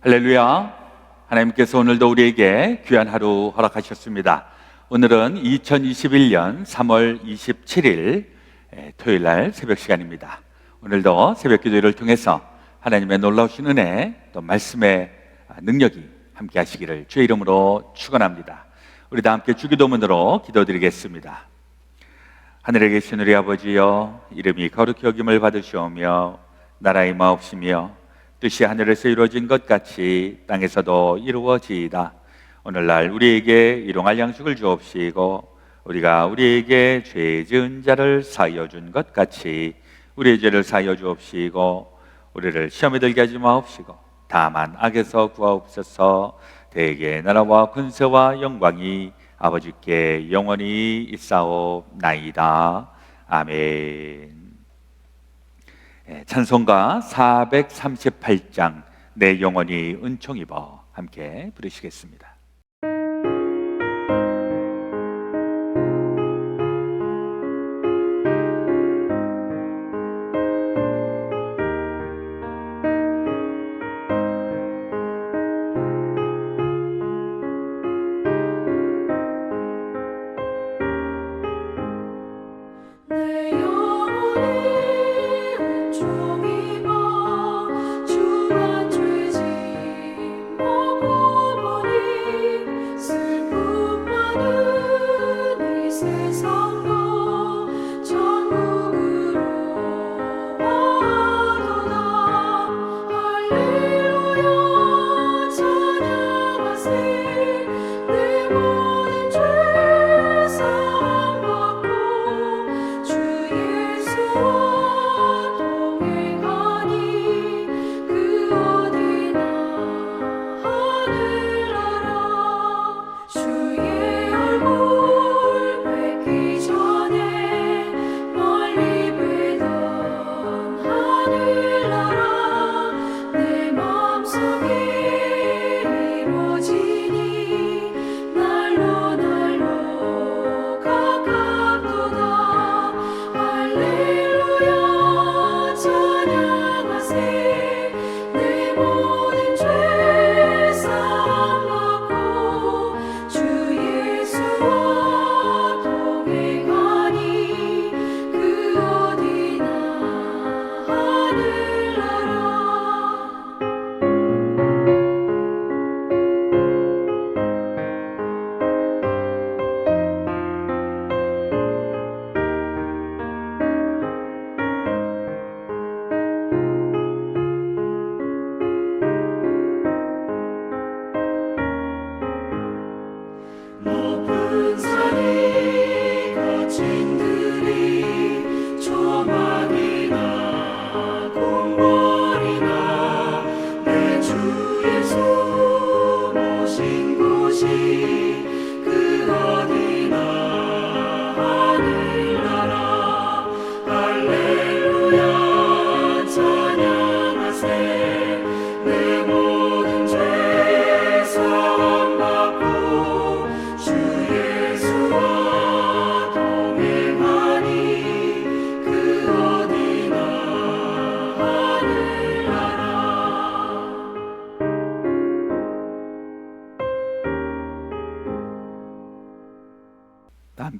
할렐루야. 하나님께서 오늘도 우리에게 귀한 하루 허락하셨습니다. 오늘은 2021년 3월 27일 토요일 날 새벽 시간입니다. 오늘도 새벽 기도를 통해서 하나님의 놀라우신 은혜, 또 말씀의 능력이 함께 하시기를 주의 이름으로 축원합니다. 우리 다 함께 주기도문으로 기도드리겠습니다. 하늘에 계신 우리 아버지여, 이름이 거룩히 여김을 받으시오며 나라의 마옵시며 뜻이 하늘에서 이루어진 것 같이 땅에서도 이루어지이다. 오늘날 우리에게 일용할 양식을 주옵시고 우리가 우리에게 죄 지은 자를 사하여 준 것 같이 우리의 죄를 사하여 주옵시고 우리를 시험에 들게 하지 마옵시고 다만 악에서 구하옵소서. 대개 나라와 권세와 영광이 아버지께 영원히 있사옵나이다. 아멘. 찬송가 438장 내 영혼이 은총 입어 함께 부르시겠습니다.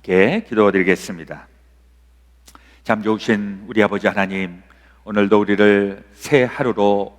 함께 기도드리겠습니다. 참 좋으신 우리 아버지 하나님, 오늘도 우리를 새 하루로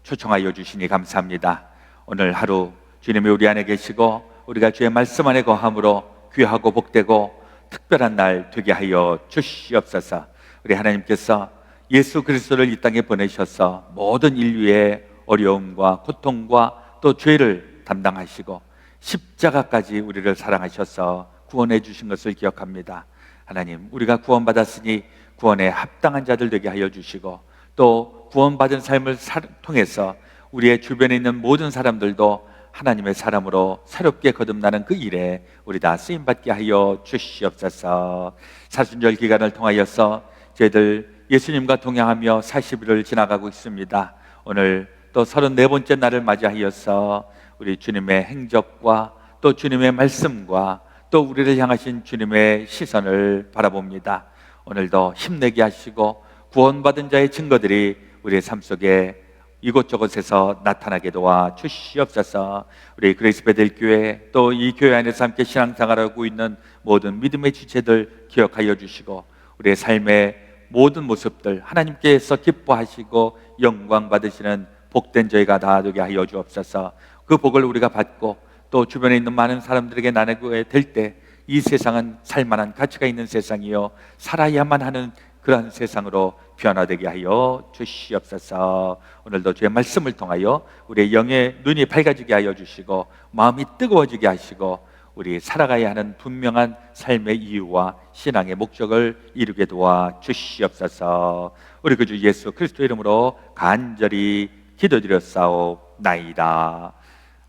초청하여 주시니 감사합니다. 오늘 하루 주님이 우리 안에 계시고 우리가 주의 말씀 안에 거함으로 귀하고 복되고 특별한 날 되게 하여 주시옵소서. 우리 하나님께서 예수 그리스도를 이 땅에 보내셔서 모든 인류의 어려움과 고통과 또 죄를 담당하시고 십자가까지 우리를 사랑하셔서 구원해 주신 것을 기억합니다. 하나님, 우리가 구원받았으니 구원에 합당한 자들 되게 하여 주시고 또 구원받은 삶을 통해서 우리의 주변에 있는 모든 사람들도 하나님의 사람으로 새롭게 거듭나는 그 일에 우리 다 쓰임받게 하여 주시옵소서. 사순절 기간을 통하여서 저희들 예수님과 동행하며 40일을 지나가고 있습니다. 오늘 또 34번째 날을 맞이하여서 우리 주님의 행적과 또 주님의 말씀과 또 우리를 향하신 주님의 시선을 바라봅니다. 오늘도 힘내게 하시고 구원받은 자의 증거들이 우리의 삶 속에 이곳저곳에서 나타나게 도와 주시옵소서. 우리 그레이스 베델교회 또 이 교회 안에서 함께 신앙생활하고 있는 모든 믿음의 지체들 기억하여 주시고 우리의 삶의 모든 모습들 하나님께서 기뻐하시고 영광 받으시는 복된 저희가 다 되게 하여 주옵소서. 그 복을 우리가 받고 또 주변에 있는 많은 사람들에게 나누게 될 때 이 세상은 살만한 가치가 있는 세상이요 살아야만 하는 그러한 세상으로 변화되게 하여 주시옵소서. 오늘도 주의 말씀을 통하여 우리의 영의 눈이 밝아지게 하여 주시고 마음이 뜨거워지게 하시고 우리 살아가야 하는 분명한 삶의 이유와 신앙의 목적을 이루게 도와 주시옵소서. 우리 그 주 예수 그리스도 이름으로 간절히 기도드렸사옵나이다.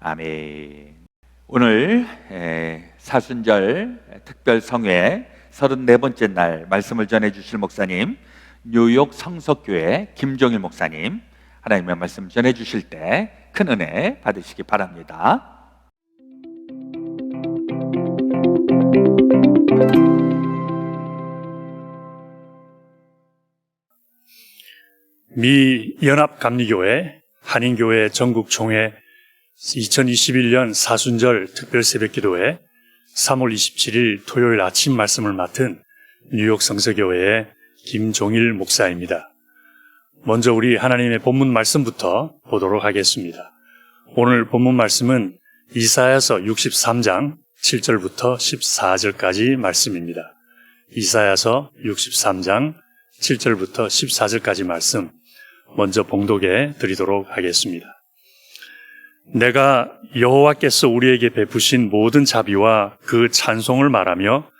아멘. 오늘 사순절 특별 성회 34번째 날 말씀을 전해주실 목사님, 뉴욕 성석교회 김종일 목사님, 하나님의 말씀 전해주실 때 큰 은혜 받으시기 바랍니다. 미 연합감리교회 한인교회 전국총회 2021년 사순절 특별 새벽기도회 3월 27일 토요일 아침 말씀을 맡은 뉴욕 성서교회의 김종일 목사입니다. 먼저 우리 하나님의 본문 말씀부터 보도록 하겠습니다. 오늘 본문 말씀은 이사야서 63장 7절부터 14절까지 말씀입니다. 이사야서 63장 7절부터 14절까지 말씀 먼저 봉독해 드리도록 하겠습니다. 내가 여호와께서 우리에게 베푸신 모든 자비와 그 찬송을 말하며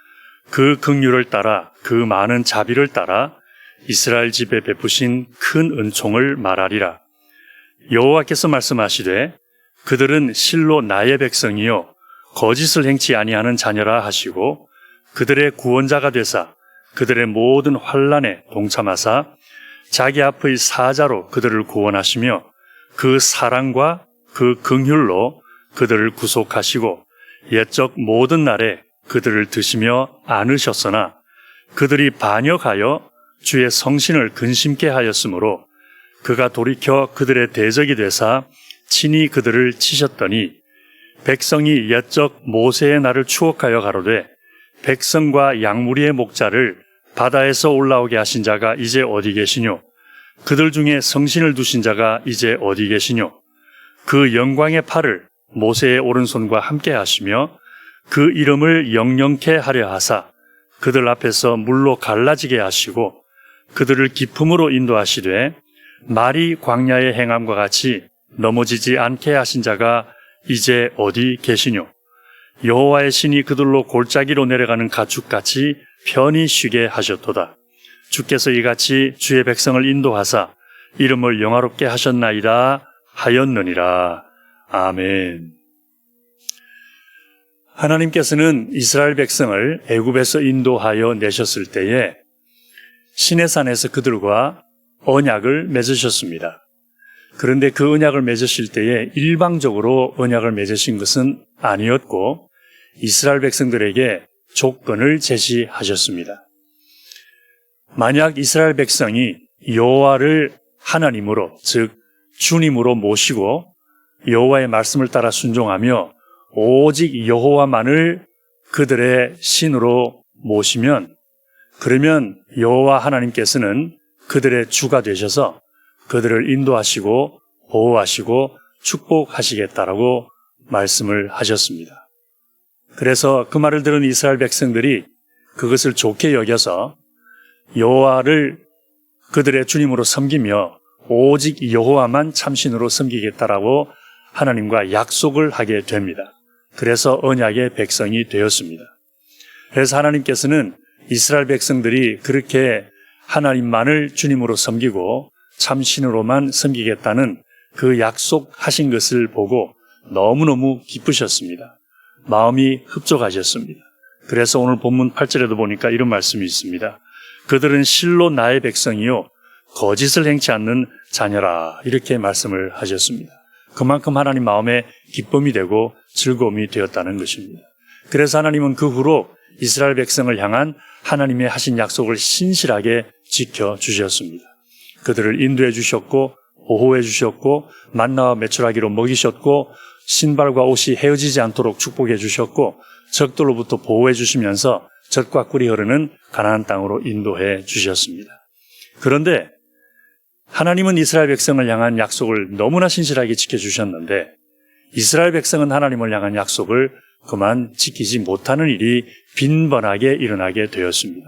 그 긍휼을 따라 그 많은 자비를 따라 이스라엘 집에 베푸신 큰 은총을 말하리라. 여호와께서 말씀하시되 그들은 실로 나의 백성이요 거짓을 행치 아니하는 자녀라 하시고 그들의 구원자가 되사 그들의 모든 환난에 동참하사 자기 앞의 사자로 그들을 구원하시며 그 사랑과 그 긍휼로 그들을 구속하시고 옛적 모든 날에 그들을 드시며 안으셨으나 그들이 반역하여 주의 성신을 근심케 하였으므로 그가 돌이켜 그들의 대적이 되사 친히 그들을 치셨더니 백성이 옛적 모세의 날을 추억하여 가로되 백성과 양무리의 목자를 바다에서 올라오게 하신 자가 이제 어디 계시뇨? 그들 중에 성신을 두신 자가 이제 어디 계시뇨? 그 영광의 팔을 모세의 오른손과 함께 하시며 그 이름을 영영케 하려 하사 그들 앞에서 물로 갈라지게 하시고 그들을 기품으로 인도하시되 말이 광야의 행함과 같이 넘어지지 않게 하신 자가 이제 어디 계시뇨? 여호와의 신이 그들로 골짜기로 내려가는 가축같이 편히 쉬게 하셨도다. 주께서 이같이 주의 백성을 인도하사 이름을 영화롭게 하셨나이다 하였느니라. 아멘. 하나님께서는 이스라엘 백성을 애굽에서 인도하여 내셨을 때에 시내산에서 그들과 언약을 맺으셨습니다. 그런데 그 언약을 맺으실 때에 일방적으로 언약을 맺으신 것은 아니었고 이스라엘 백성들에게 조건을 제시하셨습니다. 만약 이스라엘 백성이 여호와를 하나님으로, 즉 주님으로 모시고 여호와의 말씀을 따라 순종하며 오직 여호와만을 그들의 신으로 모시면 그러면 여호와 하나님께서는 그들의 주가 되셔서 그들을 인도하시고 보호하시고 축복하시겠다라고 말씀을 하셨습니다. 그래서 그 말을 들은 이스라엘 백성들이 그것을 좋게 여겨서 여호와를 그들의 주님으로 섬기며 오직 여호와만 참신으로 섬기겠다라고 하나님과 약속을 하게 됩니다. 그래서 언약의 백성이 되었습니다. 그래서 하나님께서는 이스라엘 백성들이 그렇게 하나님만을 주님으로 섬기고 참신으로만 섬기겠다는 그 약속하신 것을 보고 너무너무 기쁘셨습니다. 마음이 흡족하셨습니다. 그래서 오늘 본문 8절에도 보니까 이런 말씀이 있습니다. 그들은 실로 나의 백성이요 거짓을 행치 않는 자녀라, 이렇게 말씀을 하셨습니다. 그만큼 하나님 마음에 기쁨이 되고 즐거움이 되었다는 것입니다. 그래서 하나님은 그 후로 이스라엘 백성을 향한 하나님의 하신 약속을 신실하게 지켜주셨습니다. 그들을 인도해 주셨고 보호해 주셨고 만나와 메추라기로 먹이셨고 신발과 옷이 헤어지지 않도록 축복해 주셨고 적들로부터 보호해 주시면서 젖과 꿀이 흐르는 가나안 땅으로 인도해 주셨습니다. 그런데 하나님은 이스라엘 백성을 향한 약속을 너무나 신실하게 지켜주셨는데 이스라엘 백성은 하나님을 향한 약속을 그만 지키지 못하는 일이 빈번하게 일어나게 되었습니다.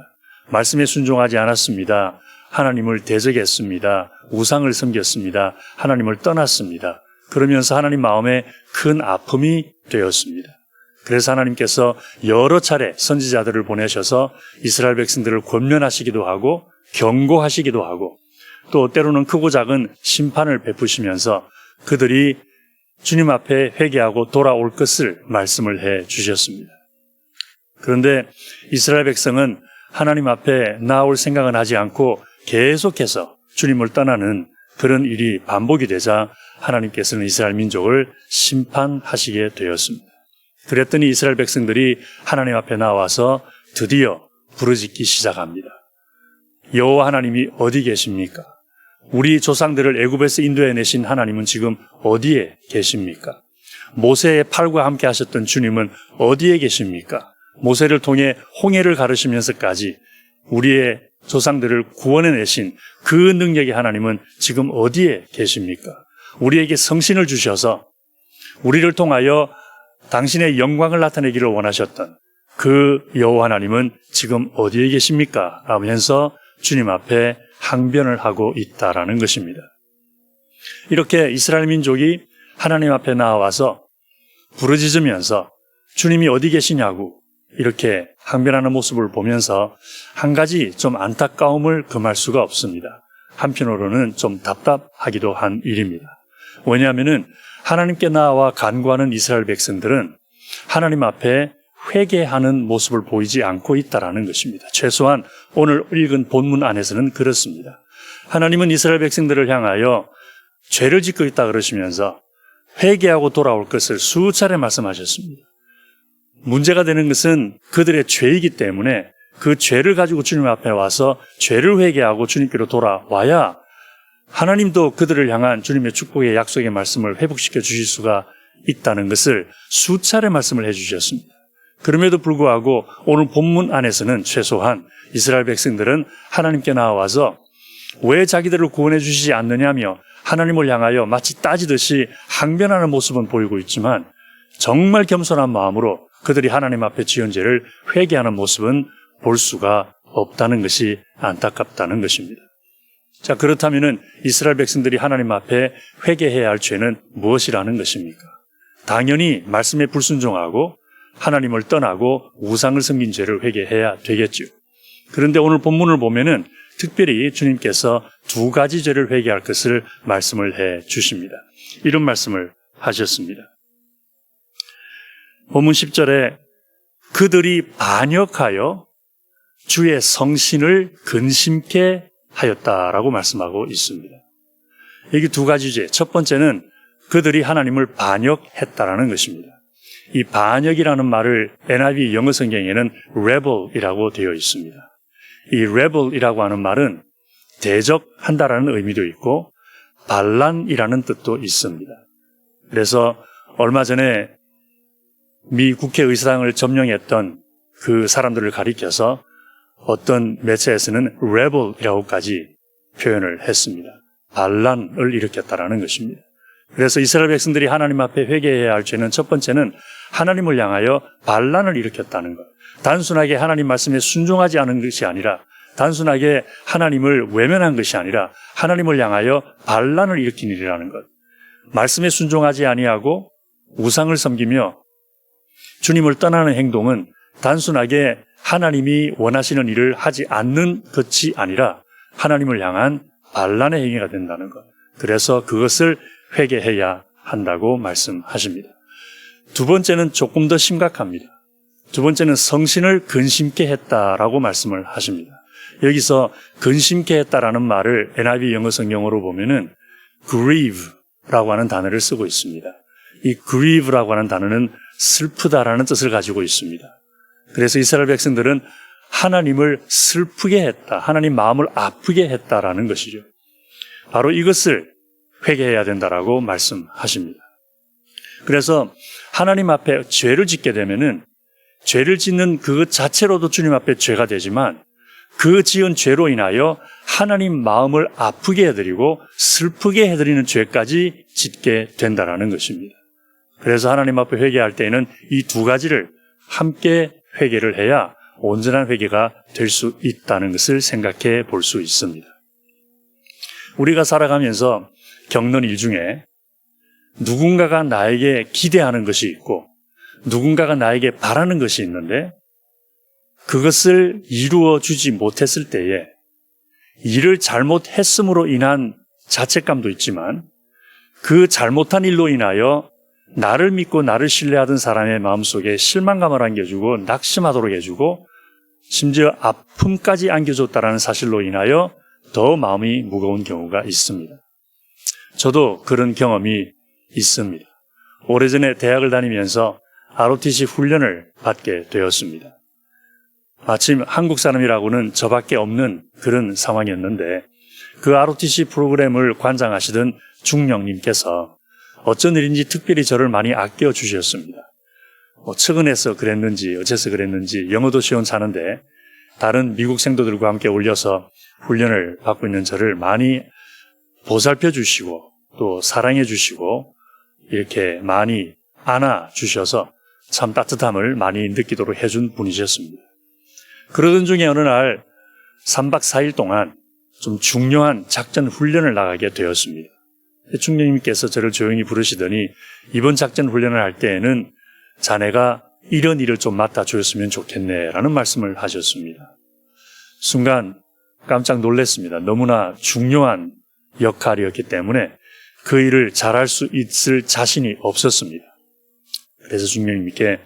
말씀에 순종하지 않았습니다. 하나님을 대적했습니다. 우상을 섬겼습니다. 하나님을 떠났습니다. 그러면서 하나님 마음에 큰 아픔이 되었습니다. 그래서 하나님께서 여러 차례 선지자들을 보내셔서 이스라엘 백성들을 권면하시기도 하고 경고하시기도 하고 또 때로는 크고 작은 심판을 베푸시면서 그들이 주님 앞에 회개하고 돌아올 것을 말씀을 해 주셨습니다. 그런데 이스라엘 백성은 하나님 앞에 나올 생각은 하지 않고 계속해서 주님을 떠나는 그런 일이 반복이 되자 하나님께서는 이스라엘 민족을 심판하시게 되었습니다. 그랬더니 이스라엘 백성들이 하나님 앞에 나와서 드디어 부르짖기 시작합니다. 여호와 하나님이 어디 계십니까? 우리 조상들을 애굽에서 인도해내신 하나님은 지금 어디에 계십니까? 모세의 팔과 함께 하셨던 주님은 어디에 계십니까? 모세를 통해 홍해를 가르시면서까지 우리의 조상들을 구원해내신 그 능력의 하나님은 지금 어디에 계십니까? 우리에게 성신을 주셔서 우리를 통하여 당신의 영광을 나타내기를 원하셨던 그 여호와 하나님은 지금 어디에 계십니까? 라면서 주님 앞에 항변을 하고 있다라는 것입니다. 이렇게 이스라엘 민족이 하나님 앞에 나와서 부르짖으면서 주님이 어디 계시냐고 이렇게 항변하는 모습을 보면서 한 가지 좀 안타까움을 금할 수가 없습니다. 한편으로는 좀 답답하기도 한 일입니다. 왜냐하면은 하나님께 나와 간구하는 이스라엘 백성들은 하나님 앞에 회개하는 모습을 보이지 않고 있다라는 것입니다. 최소한 오늘 읽은 본문 안에서는 그렇습니다. 하나님은 이스라엘 백성들을 향하여 죄를 짓고 있다 그러시면서 회개하고 돌아올 것을 수차례 말씀하셨습니다. 문제가 되는 것은 그들의 죄이기 때문에 그 죄를 가지고 주님 앞에 와서 죄를 회개하고 주님께로 돌아와야 하나님도 그들을 향한 주님의 축복의 약속의 말씀을 회복시켜 주실 수가 있다는 것을 수차례 말씀을 해 주셨습니다. 그럼에도 불구하고 오늘 본문 안에서는 최소한 이스라엘 백성들은 하나님께 나와서 왜 자기들을 구원해 주시지 않느냐며 하나님을 향하여 마치 따지듯이 항변하는 모습은 보이고 있지만 정말 겸손한 마음으로 그들이 하나님 앞에 지은 죄를 회개하는 모습은 볼 수가 없다는 것이 안타깝다는 것입니다. 자, 그렇다면 이스라엘 백성들이 하나님 앞에 회개해야 할 죄는 무엇이라는 것입니까? 당연히 말씀에 불순종하고 하나님을 떠나고 우상을 섬긴 죄를 회개해야 되겠죠. 그런데 오늘 본문을 보면은 특별히 주님께서 두 가지 죄를 회개할 것을 말씀을 해 주십니다. 이런 말씀을 하셨습니다. 본문 10절에 그들이 반역하여 주의 성신을 근심케 하였다라고 말씀하고 있습니다. 여기 두 가지 죄. 첫 번째는 그들이 하나님을 반역했다라는 것입니다. 이 반역이라는 말을 NIV 영어 성경에는 rebel이라고 되어 있습니다. 이 rebel이라고 하는 말은 대적한다라는 의미도 있고 반란이라는 뜻도 있습니다. 그래서 얼마 전에 미 국회의사당을 점령했던 그 사람들을 가리켜서 어떤 매체에서는 rebel이라고까지 표현을 했습니다. 반란을 일으켰다라는 것입니다. 그래서 이스라엘 백성들이 하나님 앞에 회개해야 할 죄는 첫 번째는 하나님을 향하여 반란을 일으켰다는 것. 단순하게 하나님 말씀에 순종하지 않은 것이 아니라 단순하게 하나님을 외면한 것이 아니라 하나님을 향하여 반란을 일으킨 일이라는 것. 말씀에 순종하지 아니하고 우상을 섬기며 주님을 떠나는 행동은 단순하게 하나님이 원하시는 일을 하지 않는 것이 아니라 하나님을 향한 반란의 행위가 된다는 것. 그래서 그것을 회개해야 한다고 말씀하십니다. 두 번째는 조금 더 심각합니다. 두 번째는 성신을 근심케 했다라고 말씀을 하십니다. 여기서 근심케 했다라는 말을 NIV 영어 성경으로 보면은 grieve라고 하는 단어를 쓰고 있습니다. 이 grieve라고 하는 단어는 슬프다라는 뜻을 가지고 있습니다. 그래서 이스라엘 백성들은 하나님을 슬프게 했다, 하나님 마음을 아프게 했다라는 것이죠. 바로 이것을 회개해야 된다라고 말씀하십니다. 그래서 하나님 앞에 죄를 짓게 되면은 죄를 짓는 그것 자체로도 주님 앞에 죄가 되지만 그 지은 죄로 인하여 하나님 마음을 아프게 해드리고 슬프게 해드리는 죄까지 짓게 된다라는 것입니다. 그래서 하나님 앞에 회개할 때에는 이 두 가지를 함께 회개를 해야 온전한 회개가 될 수 있다는 것을 생각해 볼 수 있습니다. 우리가 살아가면서 겪는 일 중에 누군가가 나에게 기대하는 것이 있고 누군가가 나에게 바라는 것이 있는데 그것을 이루어 주지 못했을 때에 일을 잘못했음으로 인한 자책감도 있지만 그 잘못한 일로 인하여 나를 믿고 나를 신뢰하던 사람의 마음속에 실망감을 안겨주고 낙심하도록 해주고 심지어 아픔까지 안겨줬다는 사실로 인하여 더 마음이 무거운 경우가 있습니다. 저도 그런 경험이 있습니다. 오래전에 대학을 다니면서 ROTC 훈련을 받게 되었습니다. 마침 한국 사람이라고는 저밖에 없는 그런 상황이었는데 그 ROTC 프로그램을 관장하시던 중령님께서 어쩐 일인지 특별히 저를 많이 아껴주셨습니다. 측은해서 그랬는지 어째서 그랬는지 영어도 시원찮은데 다른 미국 생도들과 함께 올려서 훈련을 받고 있는 저를 많이 보살펴 주시고 또 사랑해 주시고 이렇게 많이 안아주셔서 참 따뜻함을 많이 느끼도록 해준 분이셨습니다. 그러던 중에 어느 날 3박 4일 동안 좀 중요한 작전 훈련을 나가게 되었습니다. 중령님께서 저를 조용히 부르시더니 이번 작전 훈련을 할 때에는 자네가 이런 일을 좀 맡아주었으면 좋겠네라는 말씀을 하셨습니다. 순간 깜짝 놀랐습니다. 너무나 중요한 역할이었기 때문에 그 일을 잘할 수 있을 자신이 없었습니다. 그래서 중령님께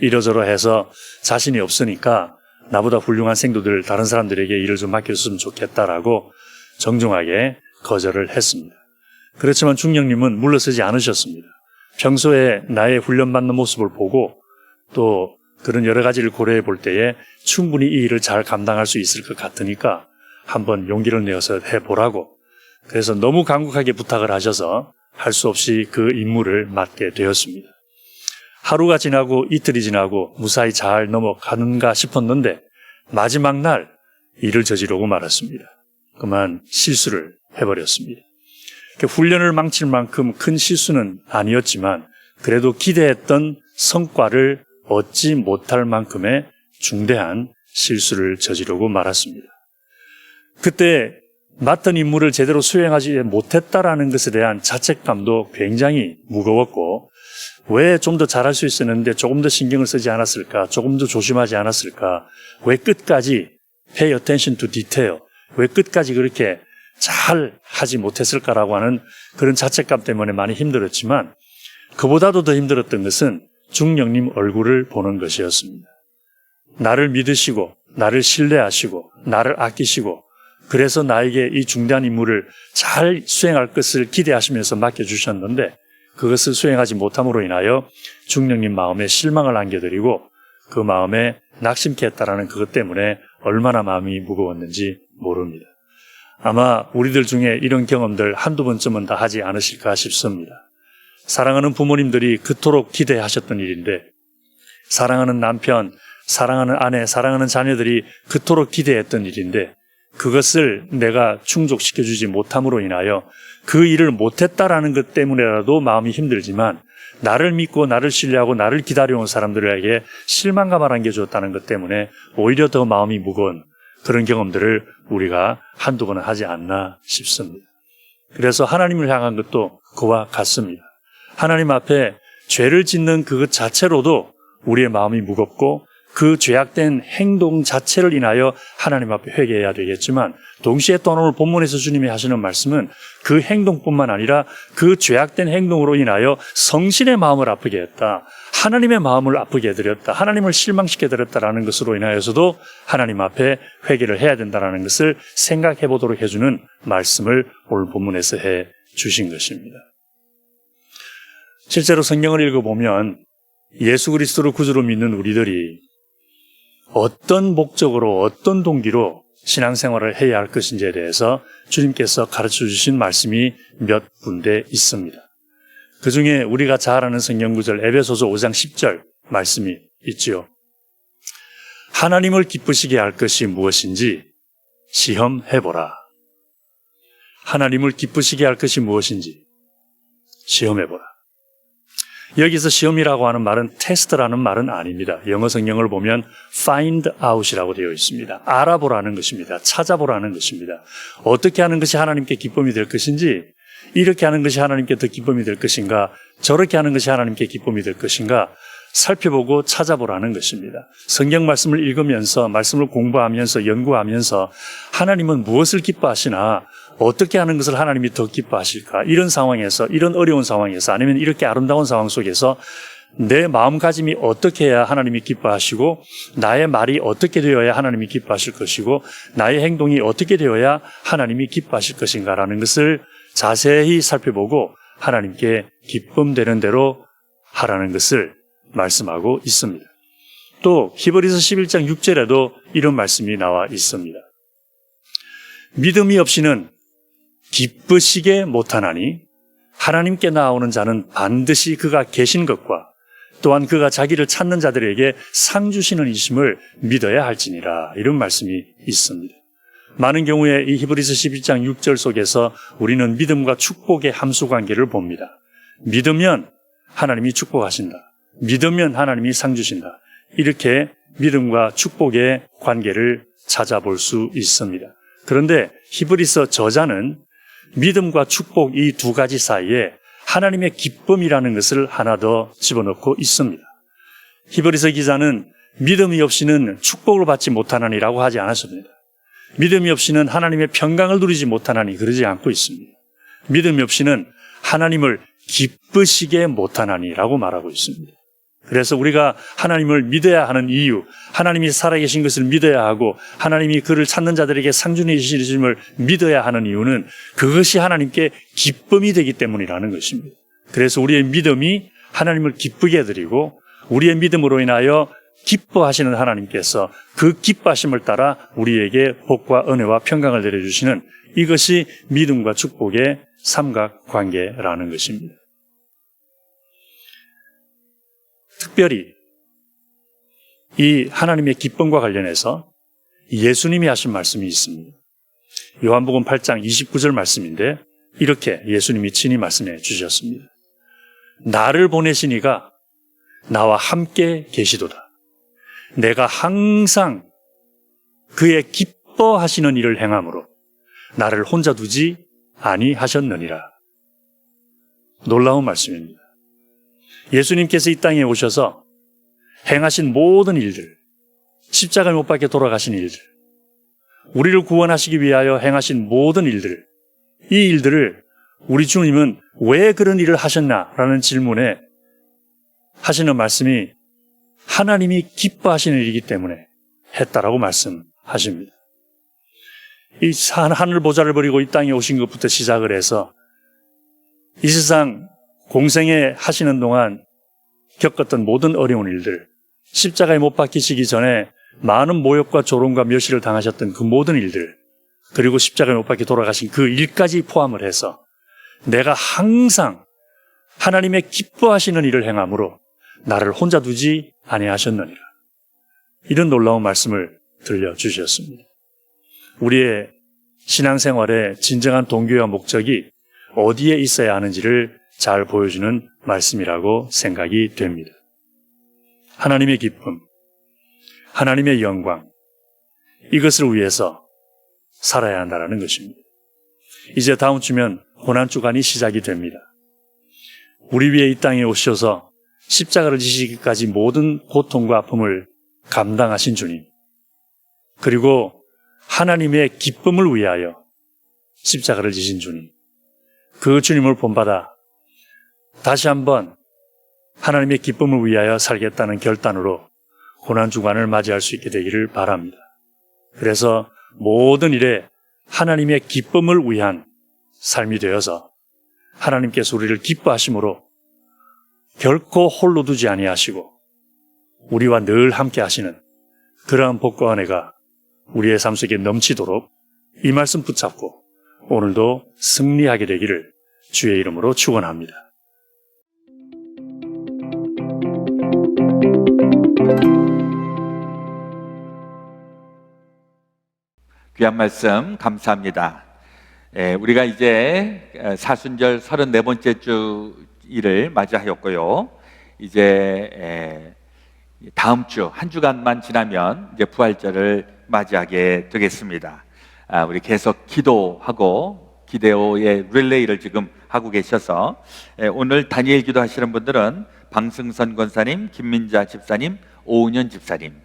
이러저러해서 자신이 없으니까 나보다 훌륭한 생도들 다른 사람들에게 일을 좀 맡겼으면 좋겠다라고 정중하게 거절을 했습니다. 그렇지만 중령님은 물러서지 않으셨습니다. 평소에 나의 훈련받는 모습을 보고 또 그런 여러 가지를 고려해 볼 때에 충분히 이 일을 잘 감당할 수 있을 것 같으니까 한번 용기를 내어서 해보라고 그래서 너무 간곡하게 부탁을 하셔서 할 수 없이 그 임무를 맡게 되었습니다. 하루가 지나고 이틀이 지나고 무사히 잘 넘어가는가 싶었는데 마지막 날 일을 저지르고 말았습니다. 그만 실수를 해버렸습니다. 훈련을 망칠 만큼 큰 실수는 아니었지만 그래도 기대했던 성과를 얻지 못할 만큼의 중대한 실수를 저지르고 말았습니다. 그때 맡은 임무를 제대로 수행하지 못했다라는 것에 대한 자책감도 굉장히 무거웠고 왜 좀 더 잘할 수 있었는데 조금 더 신경을 쓰지 않았을까, 조금 더 조심하지 않았을까, 왜 끝까지 pay attention to detail, 왜 끝까지 그렇게 잘 하지 못했을까라고 하는 그런 자책감 때문에 많이 힘들었지만 그보다도 더 힘들었던 것은 중령님 얼굴을 보는 것이었습니다. 나를 믿으시고 나를 신뢰하시고 나를 아끼시고 그래서 나에게 이 중대한 임무를 잘 수행할 것을 기대하시면서 맡겨주셨는데 그것을 수행하지 못함으로 인하여 중령님 마음에 실망을 안겨드리고 그 마음에 낙심케 했다라는 그것 때문에 얼마나 마음이 무거웠는지 모릅니다. 아마 우리들 중에 이런 경험들 한두 번쯤은 다 하지 않으실까 싶습니다. 사랑하는 부모님들이 그토록 기대하셨던 일인데 사랑하는 남편, 사랑하는 아내, 사랑하는 자녀들이 그토록 기대했던 일인데 그것을 내가 충족시켜주지 못함으로 인하여 그 일을 못했다라는 것 때문에라도 마음이 힘들지만 나를 믿고 나를 신뢰하고 나를 기다려온 사람들에게 실망감을 안겨줬다는 것 때문에 오히려 더 마음이 무거운 그런 경험들을 우리가 한두 번은 하지 않나 싶습니다. 그래서 하나님을 향한 것도 그와 같습니다. 하나님 앞에 죄를 짓는 그것 자체로도 우리의 마음이 무겁고 그 죄악된 행동 자체를 인하여 하나님 앞에 회개해야 되겠지만 동시에 또 오늘 본문에서 주님이 하시는 말씀은 그 행동뿐만 아니라 그 죄악된 행동으로 인하여 성신의 마음을 아프게 했다. 하나님의 마음을 아프게 해드렸다. 하나님을 실망시켜 드렸다라는 것으로 인하여서도 하나님 앞에 회개를 해야 된다는 것을 생각해 보도록 해주는 말씀을 오늘 본문에서 해 주신 것입니다. 실제로 성경을 읽어보면 예수 그리스도를 구주로 믿는 우리들이 어떤 목적으로 어떤 동기로 신앙생활을 해야 할 것인지에 대해서 주님께서 가르쳐 주신 말씀이 몇 군데 있습니다. 그 중에 우리가 잘 아는 성경구절 에베소서 5장 10절 말씀이 있지요. 하나님을 기쁘시게 할 것이 무엇인지 시험해보라. 하나님을 기쁘시게 할 것이 무엇인지 시험해보라. 여기서 시험이라고 하는 말은 테스트라는 말은 아닙니다. 영어 성경을 보면 find out이라고 되어 있습니다. 알아보라는 것입니다. 찾아보라는 것입니다. 어떻게 하는 것이 하나님께 기쁨이 될 것인지, 이렇게 하는 것이 하나님께 더 기쁨이 될 것인가, 저렇게 하는 것이 하나님께 기쁨이 될 것인가 살펴보고 찾아보라는 것입니다. 성경 말씀을 읽으면서, 말씀을 공부하면서, 연구하면서 하나님은 무엇을 기뻐하시나, 어떻게 하는 것을 하나님이 더 기뻐하실까? 이런 상황에서, 이런 어려운 상황에서, 아니면 이렇게 아름다운 상황 속에서 내 마음가짐이 어떻게 해야 하나님이 기뻐하시고, 나의 말이 어떻게 되어야 하나님이 기뻐하실 것이고, 나의 행동이 어떻게 되어야 하나님이 기뻐하실 것인가라는 것을 자세히 살펴보고 하나님께 기쁨되는 대로 하라는 것을 말씀하고 있습니다. 또 히브리서 11장 6절에도 이런 말씀이 나와 있습니다. 믿음이 없이는 기쁘시게 못하나니 하나님께 나아오는 자는 반드시 그가 계신 것과 또한 그가 자기를 찾는 자들에게 상 주시는 이심을 믿어야 할지니라. 이런 말씀이 있습니다. 많은 경우에 이 히브리서 11장 6절 속에서 우리는 믿음과 축복의 함수관계를 봅니다. 믿으면 하나님이 축복하신다. 믿으면 하나님이 상 주신다. 이렇게 믿음과 축복의 관계를 찾아볼 수 있습니다. 그런데 히브리서 저자는 믿음과 축복 이 두 가지 사이에 하나님의 기쁨이라는 것을 하나 더 집어넣고 있습니다. 히브리서 기자는 믿음이 없이는 축복을 받지 못하나니라고 하지 않았습니다. 믿음이 없이는 하나님의 평강을 누리지 못하나니 그러지 않고 있습니다. 믿음이 없이는 하나님을 기쁘시게 못하나니라고 말하고 있습니다. 그래서 우리가 하나님을 믿어야 하는 이유, 하나님이 살아계신 것을 믿어야 하고 하나님이 그를 찾는 자들에게 상준해 주심을 믿어야 하는 이유는 그것이 하나님께 기쁨이 되기 때문이라는 것입니다. 그래서 우리의 믿음이 하나님을 기쁘게 드리고 우리의 믿음으로 인하여 기뻐하시는 하나님께서 그 기뻐하심을 따라 우리에게 복과 은혜와 평강을 내려주시는 이것이 믿음과 축복의 삼각관계라는 것입니다. 특별히 이 하나님의 기쁨과 관련해서 예수님이 하신 말씀이 있습니다. 요한복음 8장 29절 말씀인데 이렇게 예수님이 친히 말씀해 주셨습니다. 나를 보내신 이가 나와 함께 계시도다. 내가 항상 그의 기뻐하시는 일을 행함으로 나를 혼자 두지 아니하셨느니라. 놀라운 말씀입니다. 예수님께서 이 땅에 오셔서 행하신 모든 일들, 십자가에 못 박혀 돌아가신 일들, 우리를 구원하시기 위하여 행하신 모든 일들, 이 일들을 우리 주님은 왜 그런 일을 하셨나라는 질문에 하시는 말씀이 하나님이 기뻐하시는 일이기 때문에 했다라고 말씀하십니다. 이 하늘 보좌를 버리고 이 땅에 오신 것부터 시작을 해서 이 세상 공생에 하시는 동안 겪었던 모든 어려운 일들, 십자가에 못 박히시기 전에 많은 모욕과 조롱과 멸시를 당하셨던 그 모든 일들, 그리고 십자가에 못 박혀 돌아가신 그 일까지 포함을 해서 내가 항상 하나님의 기뻐하시는 일을 행함으로 나를 혼자 두지 아니하셨느니라. 이런 놀라운 말씀을 들려주셨습니다. 우리의 신앙생활의 진정한 동기와 목적이 어디에 있어야 하는지를 잘 보여주는 말씀이라고 생각이 됩니다. 하나님의 기쁨, 하나님의 영광, 이것을 위해서 살아야 한다는 것입니다. 이제 다음 주면 고난주간이 시작이 됩니다. 우리 위에 이 땅에 오셔서 십자가를 지시기까지 모든 고통과 아픔을 감당하신 주님, 그리고 하나님의 기쁨을 위하여 십자가를 지신 주님, 그 주님을 본받아 다시 한번 하나님의 기쁨을 위하여 살겠다는 결단으로 고난주간을 맞이할 수 있게 되기를 바랍니다. 그래서 모든 일에 하나님의 기쁨을 위한 삶이 되어서 하나님께서 우리를 기뻐하심으로 결코 홀로 두지 아니하시고 우리와 늘 함께 하시는 그러한 복과 은혜가 우리의 삶 속에 넘치도록 이 말씀 붙잡고 오늘도 승리하게 되기를 주의 이름으로 축원합니다. 귀한 말씀 감사합니다. 우리가 이제 사순절 34번째 주일을 맞이하였고요. 이제 다음 주 한 주간만 지나면 이제 부활절을 맞이하게 되겠습니다. 우리 계속 기도하고 기대오의 릴레이를 지금 하고 계셔서 오늘 다니엘 기도하시는 분들은 방승선 권사님, 김민자 집사님, 오은현 집사님,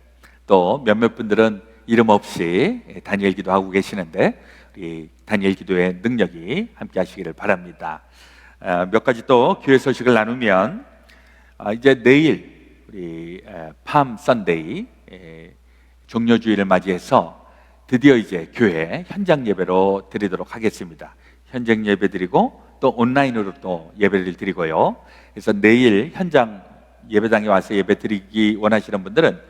또 몇몇 분들은 이름 없이 다니엘 기도하고 계시는데 우리 다니엘 기도의 능력이 함께 하시기를 바랍니다. 몇 가지 또 교회 소식을 나누면 이제 내일 우리 팜 선데이 종료주일을 맞이해서 드디어 이제 교회 현장 예배로 드리도록 하겠습니다. 현장 예배 드리고 또 온라인으로 또 예배를 드리고요. 그래서 내일 현장 예배당에 와서 예배 드리기 원하시는 분들은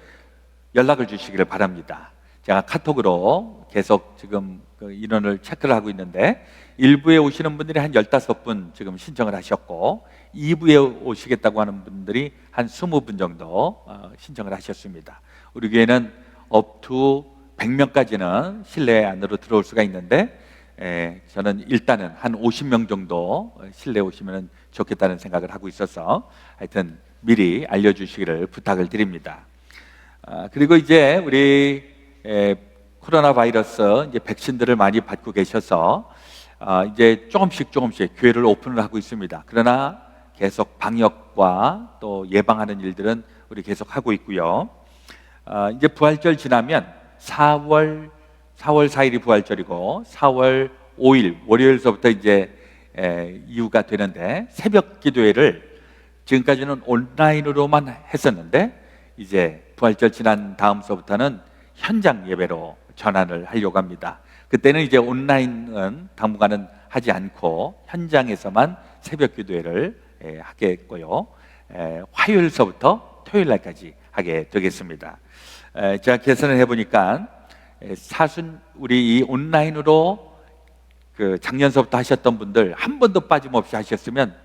연락을 주시기를 바랍니다. 제가 카톡으로 계속 지금 그 인원을 체크를 하고 있는데 1부에 오시는 분들이 한 15분 지금 신청을 하셨고 2부에 오시겠다고 하는 분들이 한 20분 정도 신청을 하셨습니다. 우리 교회는 up to 100명까지는 실내 안으로 들어올 수가 있는데 저는 일단은 한 50명 정도 실내에 오시면 좋겠다는 생각을 하고 있어서 하여튼 미리 알려주시기를 부탁을 드립니다. 그리고 이제 우리 코로나 바이러스 이제 백신들을 많이 받고 계셔서 이제 조금씩 교회를 오픈을 하고 있습니다. 그러나 계속 방역과 또 예방하는 일들은 우리 계속 하고 있고요. 이제 부활절 지나면 4월 4일이 부활절이고 4월 5일 월요일서부터 이제 이후가 되는데 새벽 기도회를 지금까지는 온라인으로만 했었는데 이제 부활절 지난 다음서부터는 현장 예배로 전환을 하려고 합니다. 그때는 이제 온라인은 당분간은 하지 않고 현장에서만 새벽 기도회를 하겠고요. 화요일서부터 토요일 날까지 하게 되겠습니다. 제가 계산을 해보니까 우리 이 온라인으로 그 작년서부터 하셨던 분들 한 번도 빠짐없이 하셨으면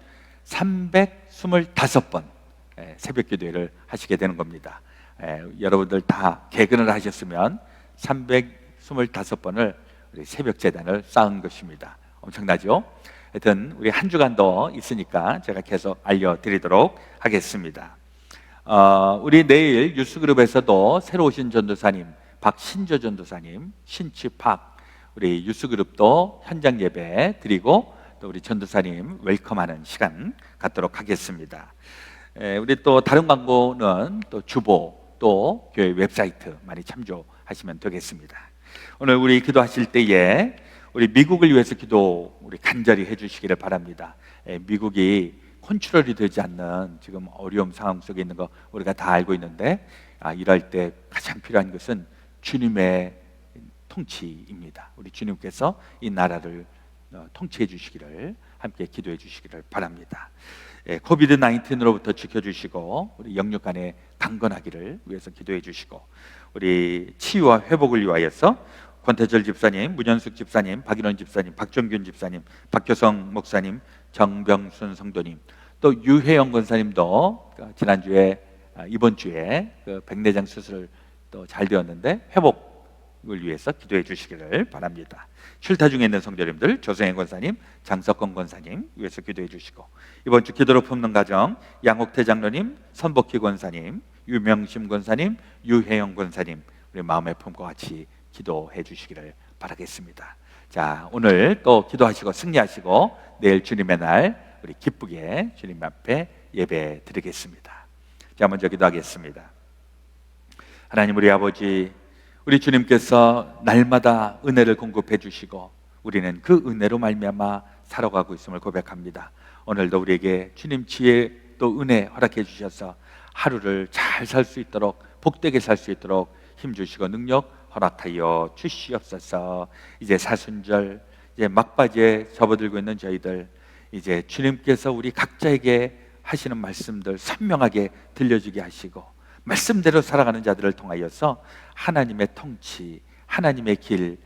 325번 새벽 기도회를 하시게 되는 겁니다. 여러분들 다 개근을 하셨으면 325번을 우리 새벽 재단을 쌓은 것입니다. 엄청나죠? 하여튼 우리 한 주간 더 있으니까 제가 계속 알려드리도록 하겠습니다. 우리 내일 유스그룹에서도 새로 오신 전도사님 박신조 전도사님 신취팍 우리 유스그룹도 현장 예배 드리고 또 우리 전도사님 웰컴하는 시간 갖도록 하겠습니다. 우리 또 다른 광고는 또 주보 또 교회 웹사이트 많이 참조하시면 되겠습니다. 오늘 우리 기도하실 때에 우리 미국을 위해서 기도 우리 간절히 해주시기를 바랍니다. 미국이 컨트롤이 되지 않는 지금 어려움 상황 속에 있는 거 우리가 다 알고 있는데 이럴 때 가장 필요한 것은 주님의 통치입니다. 우리 주님께서 이 나라를 통치해 주시기를 함께 기도해 주시기를 바랍니다. 코비드 19으로부터 지켜주시고 우리 영육 간에 강건하기를 위해서 기도해 주시고 우리 치유와 회복을 위하여서 권태절 집사님, 문현숙 집사님, 박인원 집사님, 박정균 집사님, 박효성 목사님, 정병순 성도님, 또 유혜영 권사님도 지난주에 이번 주에 그 백내장 수술을 또 잘 되었는데 회복을 위해서 기도해 주시기를 바랍니다. 출타 중에 있는 성도님들 조성현 권사님, 장석건 권사님 위해서 기도해 주시고 이번 주 기도로 품는 가정 양옥태 장로님, 선복희 권사님, 유명심 권사님, 유혜영 권사님 우리 마음에 품고 같이 기도해 주시기를 바라겠습니다. 자, 오늘 또 기도하시고 승리하시고 내일 주님의 날 우리 기쁘게 주님 앞에 예배 드리겠습니다. 자, 먼저 기도하겠습니다. 하나님 우리 아버지, 우리 주님께서 날마다 은혜를 공급해 주시고 우리는 그 은혜로 말미암아 살아가고 있음을 고백합니다. 오늘도 우리에게 주님 지혜 또 은혜 허락해 주셔서 하루를 잘 살 수 있도록 복되게 살 수 있도록 힘 주시고 능력 허락하여 주시옵소서. 이제 사순절 이제 막바지에 접어들고 있는 저희들 이제 주님께서 우리 각자에게 하시는 말씀들 선명하게 들려주게 하시고 말씀대로 살아가는 자들을 통하여서 하나님의 통치, 하나님의 길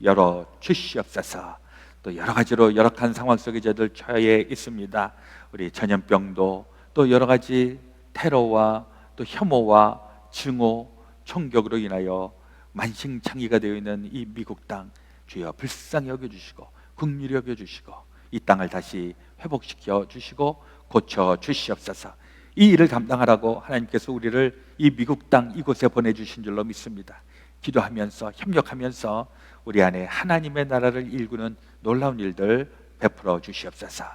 열어 주시옵소서. 또 여러 가지로 열악한 상황 속에 저들 처해 있습니다. 우리 전염병도 또 여러 가지 테러와 또 혐오와 증오, 총격으로 인하여 만신창이가 되어 있는 이 미국 땅 주여 불쌍히 여겨주시고 긍휼히 여겨주시고 이 땅을 다시 회복시켜 주시고 고쳐 주시옵소서. 이 일을 감당하라고 하나님께서 우리를 이 미국 땅 이곳에 보내주신 줄로 믿습니다. 기도하면서 협력하면서 우리 안에 하나님의 나라를 일구는 놀라운 일들 베풀어 주시옵소서.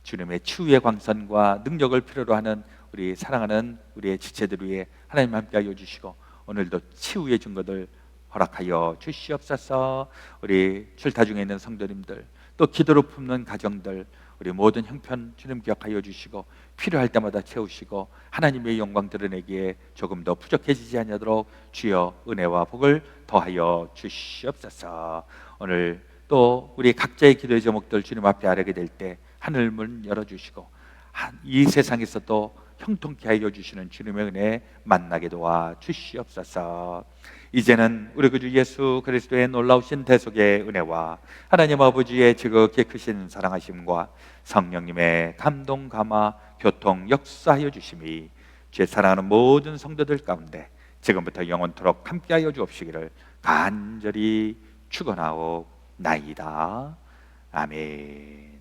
주님의 치유의 광선과 능력을 필요로 하는 우리 사랑하는 우리의 지체들 위해 하나님 함께하여 주시고 오늘도 치유의 증거들 허락하여 주시옵소서. 우리 출타 중에 있는 성도님들 또 기도로 품는 가정들 우리 모든 형편 주님 기억하여 주시고 필요할 때마다 채우시고 하나님의 영광 드러내기에 조금 더 부족해지지 않도록 주여 은혜와 복을 더하여 주시옵소서. 오늘 또 우리 각자의 기도의 제목들 주님 앞에 아뢰게 될 때 하늘 문 열어주시고 이 세상에서도 형통케 하여 주시는 주님의 은혜 만나게 도와 주시옵소서. 이제는 우리 구주 예수 그리스도의 놀라우신 대속의 은혜와 하나님 아버지의 지극히 크신 사랑하심과 성령님의 감동 감화 교통 역사하여 주심이 제 사랑하는 모든 성도들 가운데 지금부터 영원토록 함께하여 주옵시기를 간절히 축원하옵나이다. 아멘.